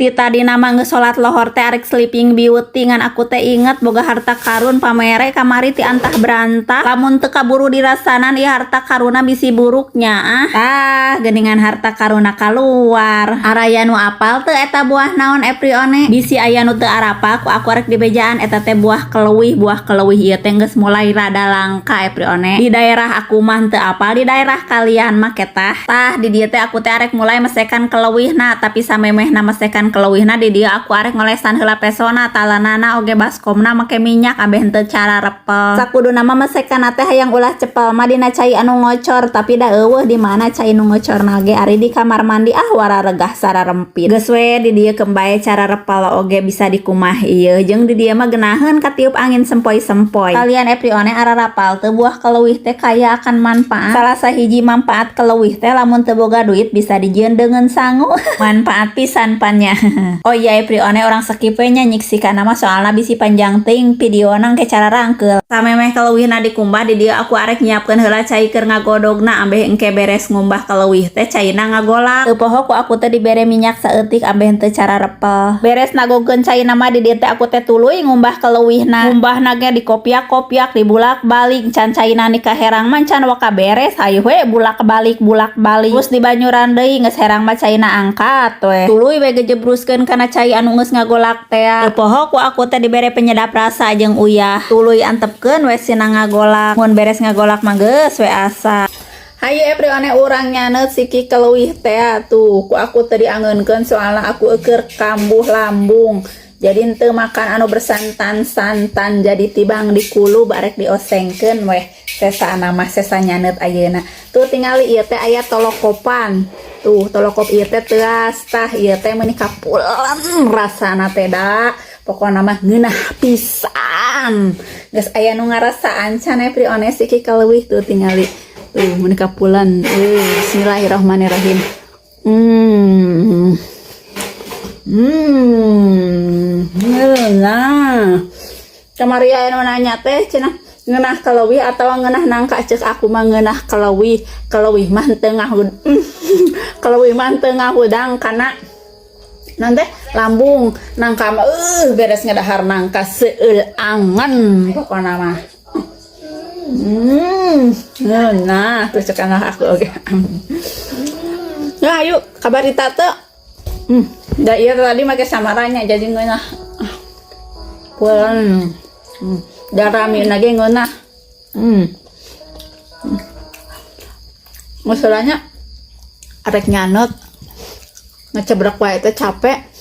Ti tadi nama ngesolat lohor teh arek sleeping beauty ngan aku teh inget boga harta karun pamere kamari ti antah berantah lamun teu kaburu dirasanan ieu harta karuna bisi buruknya geuningan harta karuna kaluar araya nu apal teu eta buah naon Eprione bisi aya nu teu arapal ku aku arek di bejaan eta teh buah keleuwih ieu teh geus mulai rada langka Eprione di daerah aku mah teu apal di daerah kalian mah ketah tah di dieu teh aku teh arek mulai mesekan keleuwihna tapi samemehna mesekan keleuwihna di dieu aku arek ngolesan heula pesona talanana oge baskomna make minyak abeh henteu cara repel sakuduna mah mesekan teh hayang ulah cepel mah dina cai anu ngocor tapi da eueuh di mana cai nu ngocorna ge ari di kamar mandi wara regah sararempit geus we di dieu kembae cara repel oge bisa dikumah ieu jeung di dieu mah geunaheun katiup angin sempoi-sempoi kalian Eprione ararapal teu buah keleuwih teh kaya akan manfaat salah sahiji manfaat keleuwih teh lamun teu boga duit bisa dijieun deungeun sangu manfaat pisan pannya oh iya Eprione orang skip we nya nyiksikan nama soalna bisi panjang teuing videona ke cara rangkeul samemeh keleuwihna dikumbah di dieu aku arek nyiapkeun heula cai keur ngagodogna ambeh engke beres ngumbah keleuwih teh caina ngagolak teu poho ku aku teh dibere minyak saeutik ambeh henteu cara repel beres nagogkeun caina mah di dieu teh aku teh tuluy ngumbah keleuwihna ngumbahna ge dikopiak-kopiak dibulak-balik can caina ni kaherang man can waka beres hayu we bulak-balik terus di banyuran deui geus herang mah caina angkat we tuluy we gejebruskeun kana cai anu geus ngagolak teh teu poho ku aku teh dibere penyedap rasa jeung uyah tuluy antepkeun we sina ngagolak mun beres ngagolak mah geus we asa hayu Eprione urang nyaneut siki keleuwih teh tuh ku aku teh diangeunkeun soalna aku keur kambuh lambung jadi henteu makan anu bersantan-santan jadi tibang dikulu barek diosengkeun weh sesana mah sesa nyaneut ayeuna tuh tingali ieu teh aya tolokopan tuh tolokop ieu teh teuas tah ieu teh meuni kapulan rasana teh da pokona mah ngeunah pisan geus aya nu ngarasaan can Eprione siki keleuwih tuh tingali tuh meuni kapulan bismillahirrahmanirrahim nah kamari aya nu nanya teh cenah ngeunah keleuwih atawa ngeunah nangka ceuk aku mah ngeunah keleuwih mah teu keleuwih mah teu ngahudang kana naon teh lambung nangka mah beres ngadahar nangka seueur angen pokona mah nah terus cekanah aku oge nah ayo kabarita teh da iya tadi make samaranya jadi ngeunah pulan darami lagi ngeunah masalahnya arek nyaneut ngecebrek wae teh capek